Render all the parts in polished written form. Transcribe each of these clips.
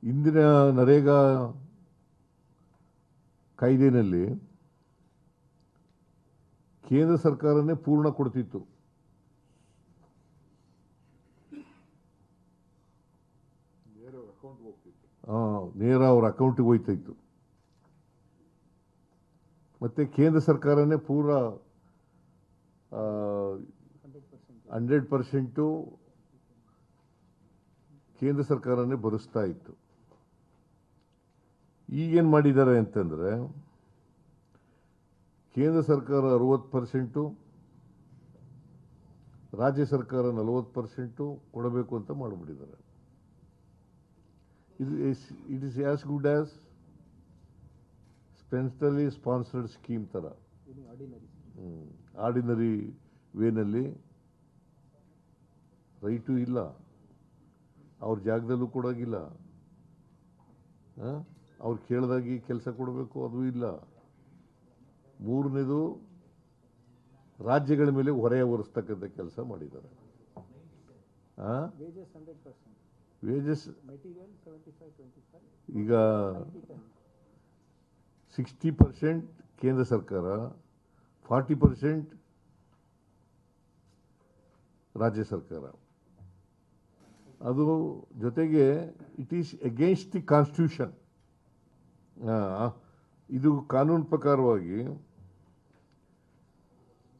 ಇಂದಿನ ನರೇಗಾ ಕಾಯ್ದೆನಲ್ಲಿ ಕೇಂದ್ರ ಸರ್ಕಾರನೇ ಪೂರ್ಣ ಕೊಡ್ತಿತ್ತು. ನೇರ ಅವ್ರ ಅಕೌಂಟಿಗೆ ಹೋಯ್ತಿತ್ತು. ಮತ್ತೆ ಕೇಂದ್ರ ಸರ್ಕಾರನೇ ಪೂರ 100% ಕೇಂದ್ರ ಸರ್ಕಾರನೇ ಭರಿಸ್ತಾ ಇತ್ತು. ಈಗೇನು ಮಾಡಿದ್ದಾರೆ ಅಂತಂದರೆ, ಕೇಂದ್ರ ಸರ್ಕಾರ 60%, ರಾಜ್ಯ ಸರ್ಕಾರ 40% ಕೊಡಬೇಕು ಅಂತ ಮಾಡಿಬಿಟ್ಟಿದ್ದಾರೆ. It is as good as centrally sponsored scheme ಥರ. ಆರ್ಡಿನರಿ ವೇನಲ್ಲಿ ರೈಟು ಇಲ್ಲ, ಅವ್ರ ಜಾಗದಲ್ಲೂ ಕೊಡೋಗಿಲ್ಲ, ಅವ್ರು ಕೇಳಿದಾಗಿ ಕೆಲಸ ಕೊಡಬೇಕು ಅದು ಇಲ್ಲ. ಮೂರನೇದು ರಾಜ್ಯಗಳ ಮೇಲೆ ಹೊರೆ ಹೊರಿಸ್ತಕ್ಕಂಥ ಕೆಲಸ ಮಾಡಿದ್ದಾರೆ. ವೇಜಸ್ ಈಗ 60% ಕೇಂದ್ರ ಸರ್ಕಾರ, 40% ರಾಜ್ಯ ಸರ್ಕಾರ. ಅದು ಜೊತೆಗೆ it is against the constitution. ಇದು ಕಾನೂನು ಪ್ರಕಾರವಾಗಿ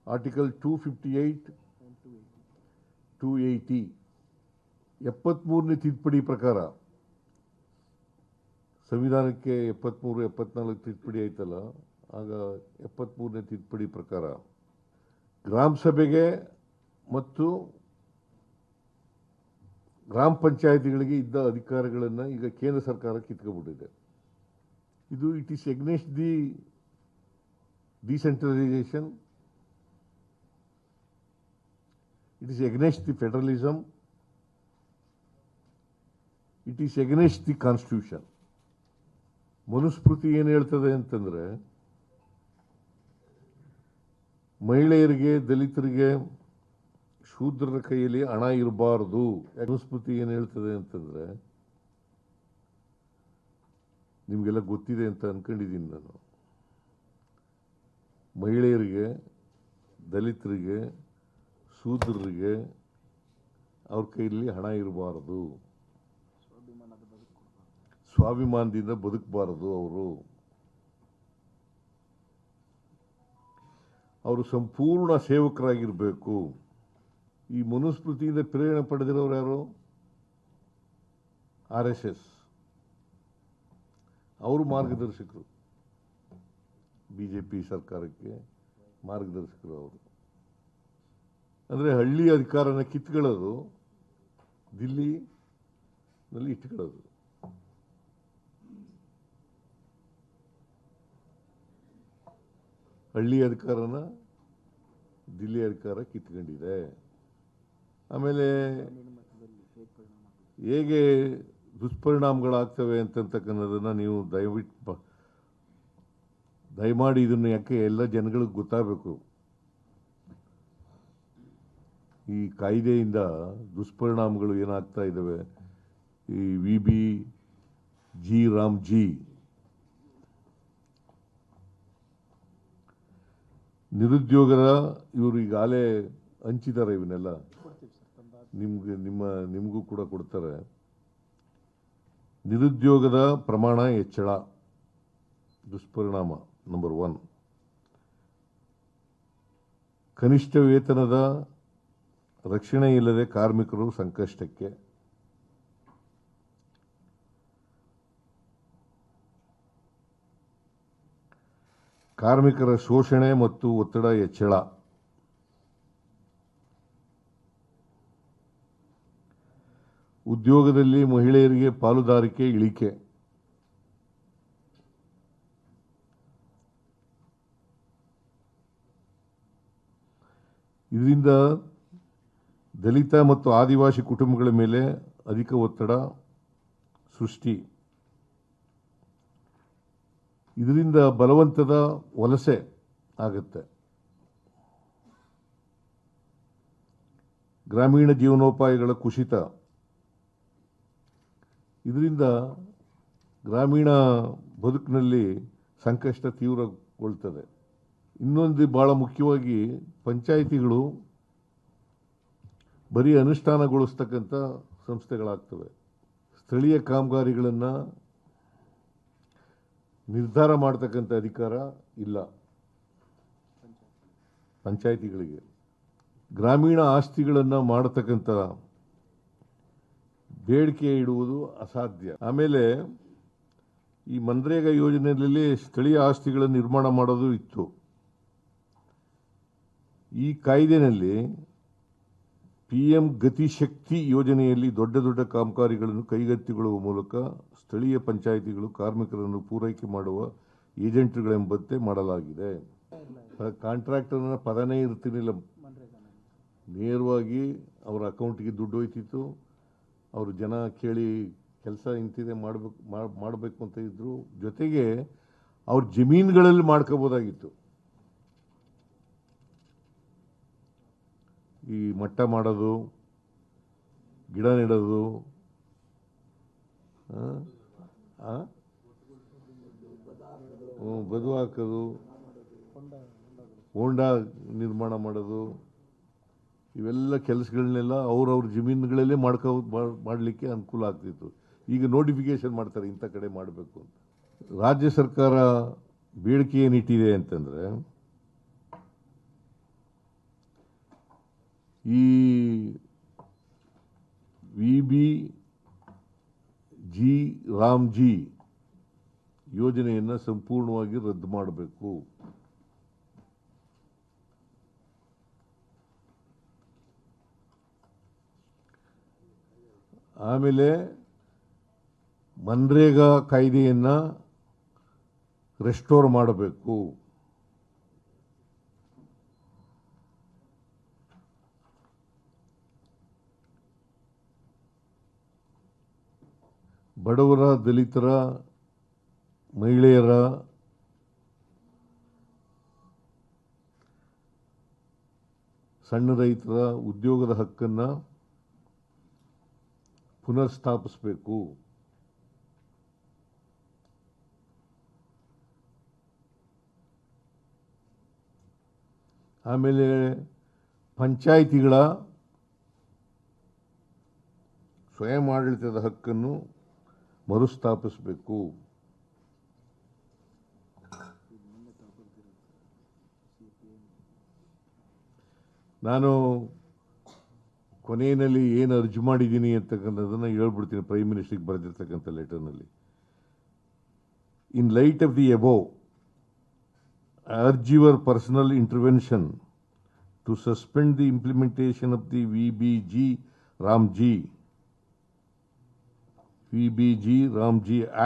ಆರ್ಟಿಕಲ್ 258, 280, 73ನೇ ತಿದ್ದುಪಡಿ ಪ್ರಕಾರ, ಸಂವಿಧಾನಕ್ಕೆ 73, 74 ತಿದ್ದುಪಡಿ ಆಯ್ತಲ್ಲ, ಆಗ 73ನೇ ತಿದ್ದುಪಡಿ ಪ್ರಕಾರ ಗ್ರಾಮ ಸಭೆಗೆ ಮತ್ತು ಗ್ರಾಮ ಪಂಚಾಯತಿಗಳಿಗೆ ಇದ್ದ ಅಧಿಕಾರಗಳನ್ನು ಈಗ ಕೇಂದ್ರ ಸರ್ಕಾರ ಕಿತ್ಕೊಂಡ್ಬಿಟ್ಟಿದೆ. ಇದು it is against the decentralisation, it is against the federalism, it is against the constitution. Manusmriti ಏನು ಹೇಳ್ತದೆ ಅಂತಂದರೆ, ಮಹಿಳೆಯರಿಗೆ, ದಲಿತರಿಗೆ, ಶೂದ್ರರ ಕೈಯಲ್ಲಿ ಹಣ ಇರಬಾರ್ದು. ಮನುಸ್ಮೃತಿ ಏನು ಹೇಳ್ತದೆ ಅಂತಂದರೆ, ನಿಮಗೆಲ್ಲ ಗೊತ್ತಿದೆ ಅಂತ ಅನ್ಕೊಂಡಿದ್ದೀನಿ ನಾನು. ಮಹಿಳೆಯರಿಗೆ, ದಲಿತರಿಗೆ, ಶೂದ್ರರಿಗೆ ಅವ್ರ ಕೈಯಲ್ಲಿ ಹಣ ಇರಬಾರ್ದು, ಸ್ವಾಭಿಮಾನದಿಂದ ಬದುಕಬಾರದು. ಅವರು ಸಂಪೂರ್ಣ ಸೇವಕರಾಗಿರಬೇಕು. ಈ ಮನುಸ್ಮೃತಿಯಿಂದ ಪ್ರೇರಣೆ ಪಡೆದಿರೋರು ಯಾರು? RSS. ಅವರು ಮಾರ್ಗದರ್ಶಕರು, BJP ಸರ್ಕಾರಕ್ಕೆ ಮಾರ್ಗದರ್ಶಕರು ಅವರು. ಅಂದರೆ ಹಳ್ಳಿ ಅಧಿಕಾರನ ಕಿತ್ಕೊಳ್ಳೋದು, ದಿಲ್ಲಿನಲ್ಲಿ ಇಟ್ಕೊಳ್ಳೋದು. ಹಳ್ಳಿ ಅಧಿಕಾರನ ದಿಲ್ಲಿ ಅಧಿಕಾರ ಕಿತ್ಕೊಂಡಿದೆ. ಆಮೇಲೆ ಹೇಗೆ ದುಷ್ಪರಿಣಾಮಗಳಾಗ್ತವೆ ಅಂತಕ್ಕನ್ನೋದನ್ನು ನೀವು ದಯಮಾಡಿ ಇದನ್ನು ಯಾಕೆ ಎಲ್ಲ ಜನಗಳಿಗೆ ಗೊತ್ತಾಗಬೇಕು. ಈ ಕಾಯ್ದೆಯಿಂದ ದುಷ್ಪರಿಣಾಮಗಳು ಏನಾಗ್ತಾ ಇದ್ದಾವೆ. ಈ VB ಜಿ ರಾಮ್ಜಿ ನಿರುದ್ಯೋಗದ ಇವರು ಈಗಾಗಲೇ ಹಂಚಿದ್ದಾರೆ. ಇವನ್ನೆಲ್ಲ ನಿಮಗೂ ಕೂಡ ಕೊಡ್ತಾರೆ. ನಿರುದ್ಯೋಗದ ಪ್ರಮಾಣ ಹೆಚ್ಚಳ ದುಷ್ಪರಿಣಾಮ ನಂಬರ್ 1. ಕನಿಷ್ಠ ವೇತನದ ರಕ್ಷಣೆ ಇಲ್ಲದೆ ಕಾರ್ಮಿಕರು ಸಂಕಷ್ಟಕ್ಕೆ. ಕಾರ್ಮಿಕರ ಶೋಷಣೆ ಮತ್ತು ಒತ್ತಡ ಹೆಚ್ಚಳ. ಉದ್ಯೋಗದಲ್ಲಿ ಮಹಿಳೆಯರಿಗೆ ಪಾಲುದಾರಿಕೆ ಇಳಿಕೆ. ಇದರಿಂದ ದಲಿತ ಮತ್ತು ಆದಿವಾಸಿ ಕುಟುಂಬಗಳ ಮೇಲೆ ಅಧಿಕ ಒತ್ತಡ ಸೃಷ್ಟಿ. ಇದರಿಂದ ಬಲವಂತದ ವಲಸೆ ಆಗುತ್ತೆ. ಗ್ರಾಮೀಣ ಜೀವನೋಪಾಯಗಳ ಕುಸಿತ. ಇದರಿಂದ ಗ್ರಾಮೀಣ ಬದುಕಿನಲ್ಲಿ ಸಂಕಷ್ಟ ತೀವ್ರಗೊಳ್ತದೆ. ಇನ್ನೊಂದು ಭಾಳ ಮುಖ್ಯವಾಗಿ ಪಂಚಾಯಿತಿಗಳು ಬರೀ ಅನುಷ್ಠಾನಗೊಳಿಸ್ತಕ್ಕಂಥ ಸಂಸ್ಥೆಗಳಾಗ್ತವೆ. ಸ್ಥಳೀಯ ಕಾಮಗಾರಿಗಳನ್ನು ನಿರ್ಧಾರ ಮಾಡ್ತಕ್ಕಂಥ ಅಧಿಕಾರ ಇಲ್ಲ ಪಂಚಾಯಿತಿಗಳಿಗೆ. ಗ್ರಾಮೀಣ ಆಸ್ತಿಗಳನ್ನು ಮಾಡತಕ್ಕಂಥ ಬೇಡಿಕೆ ಇಡುವುದು ಅಸಾಧ್ಯ. ಆಮೇಲೆ ಈ ಮನ್ರೇಗಾ ಯೋಜನೆಯಲ್ಲಿ ಸ್ಥಳೀಯ ಆಸ್ತಿಗಳನ್ನು ನಿರ್ಮಾಣ ಮಾಡೋದು ಇತ್ತು. ಈ ಕಾಯ್ದೆನಲ್ಲಿ PM ಗತಿಶಕ್ತಿ ಯೋಜನೆಯಲ್ಲಿ ದೊಡ್ಡ ದೊಡ್ಡ ಕಾಮಗಾರಿಗಳನ್ನು ಕೈಗೆತ್ತಿಕೊಳ್ಳುವ ಮೂಲಕ ಸ್ಥಳೀಯ ಪಂಚಾಯಿತಿಗಳು ಕಾರ್ಮಿಕರನ್ನು ಪೂರೈಕೆ ಮಾಡುವ ಏಜೆಂಟ್ಗಳೆಂಬಂತೆ ಮಾಡಲಾಗಿದೆ. ಕಾಂಟ್ರಾಕ್ಟರ್ನ ಪದನೇ ಇರ್ತಿರಲಿಲ್ಲ, ನೇರವಾಗಿ ಅವರ ಅಕೌಂಟಿಗೆ ದುಡ್ಡು ಹೋಯ್ತಿತ್ತು. ಅವರು ಜನ ಕೇಳಿ ಕೆಲಸ ಇಂತಿದೆ ಮಾಡಬೇಕು ಅಂತ ಇದ್ರು. ಜೊತೆಗೆ ಅವ್ರ ಜಮೀನುಗಳಲ್ಲಿ ಮಾಡ್ಕೋಬೋದಾಗಿತ್ತು. ಈ ಮಟ್ಟ ಮಾಡೋದು, ಗಿಡ ನೆಡೋದು, ಬದು ಹಾಕೋದು, ಹೋಂಡ ನಿರ್ಮಾಣ ಮಾಡೋದು, ಇವೆಲ್ಲ ಕೆಲಸಗಳನ್ನೆಲ್ಲ ಅವ್ರವ್ರ ಜಮೀನುಗಳಲ್ಲೇ ಮಾಡಲಿಕ್ಕೆ ಅನುಕೂಲ ಆಗ್ತಿತ್ತು. ಈಗ ನೋಟಿಫಿಕೇಶನ್ ಮಾಡ್ತಾರೆ ಇಂಥ ಕಡೆ ಮಾಡಬೇಕು ಅಂತ. ರಾಜ್ಯ ಸರ್ಕಾರ ಬೇಡಿಕೆ ಏನಿಟ್ಟಿದೆ ಅಂತಂದರೆ, ಈ VBG ರಾಮ್ಜಿ ಯೋಜನೆಯನ್ನು ಸಂಪೂರ್ಣವಾಗಿ ರದ್ದು ಮಾಡಬೇಕು. ಆಮೇಲೆ ಮನ್ರೇಗಾ ಕಾಯ್ದೆಯನ್ನು ರೆಸ್ಟೋರ್ ಮಾಡಬೇಕು. ಬಡವರ, ದಲಿತರ, ಮಹಿಳೆಯರ ಸಣ್ಣ ರೈತರ ಉದ್ಯೋಗದ ಹಕ್ಕನ್ನು ಪುನರ್ ಸ್ಥಾಪಿಸಬೇಕು. ಆಮೇಲೆ ಪಂಚಾಯಿತಿಗಳ ಸ್ವಯಂ ಆಡಳಿತದ ಹಕ್ಕನ್ನು ಮರುಸ್ಥಾಪಿಸಬೇಕು. ನಾನು ಕೊನೆಯಲ್ಲಿ ಏನು ಅರ್ಜಿ ಮಾಡಿದ್ದೀನಿ ಅಂತಕ್ಕಂಥದ್ದನ್ನು ಹೇಳ್ಬಿಡ್ತೀನಿ. ಪ್ರೈಮ್ ಮಿನಿಸ್ಟರ್ಗೆ ಬರೆದಿರ್ತಕ್ಕಂಥ ಲೆಟರ್ನಲ್ಲಿ, in light of the above, I urge your personal intervention to suspend the implementation of the VBG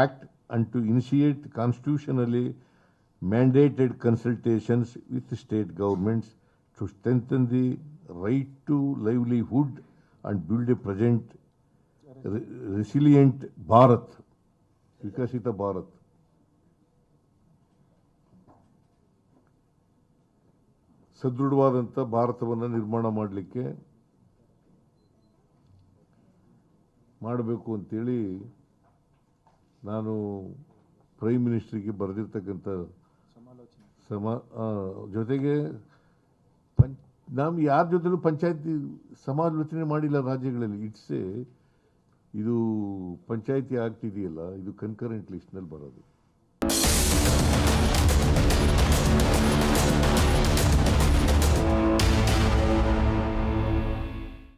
Act and to initiate constitutionally mandated consultations with the state governments to strengthen the right to livelihood and build a present resilient Bharat, Vikasita Bharat. ಸದೃಢವಾದಂಥ ಭಾರತವನ್ನು ನಿರ್ಮಾಣ ಮಾಡಬೇಕು ಅಂತೇಳಿ ನಾನು prime ಮಿನಿಸ್ಟ್ರಿಗೆ ಬರೆದಿರ್ತಕ್ಕಂಥ ಜೊತೆಗೆ ನಾವು ಯಾರ ಜೊತೆಲೂ ಪಂಚಾಯತಿ ಸಮಾಲೋಚನೆ ಮಾಡಿಲ್ಲ ರಾಜ್ಯಗಳಲ್ಲಿ. ಇದು ಪಂಚಾಯತಿ ಆಗ್ತಿದೆಯಲ್ಲ, ಇದು ಕನ್ಕರೆಂಟ್ ಲಿಸ್ಟ್ನಲ್ಲಿ ಬರೋದು.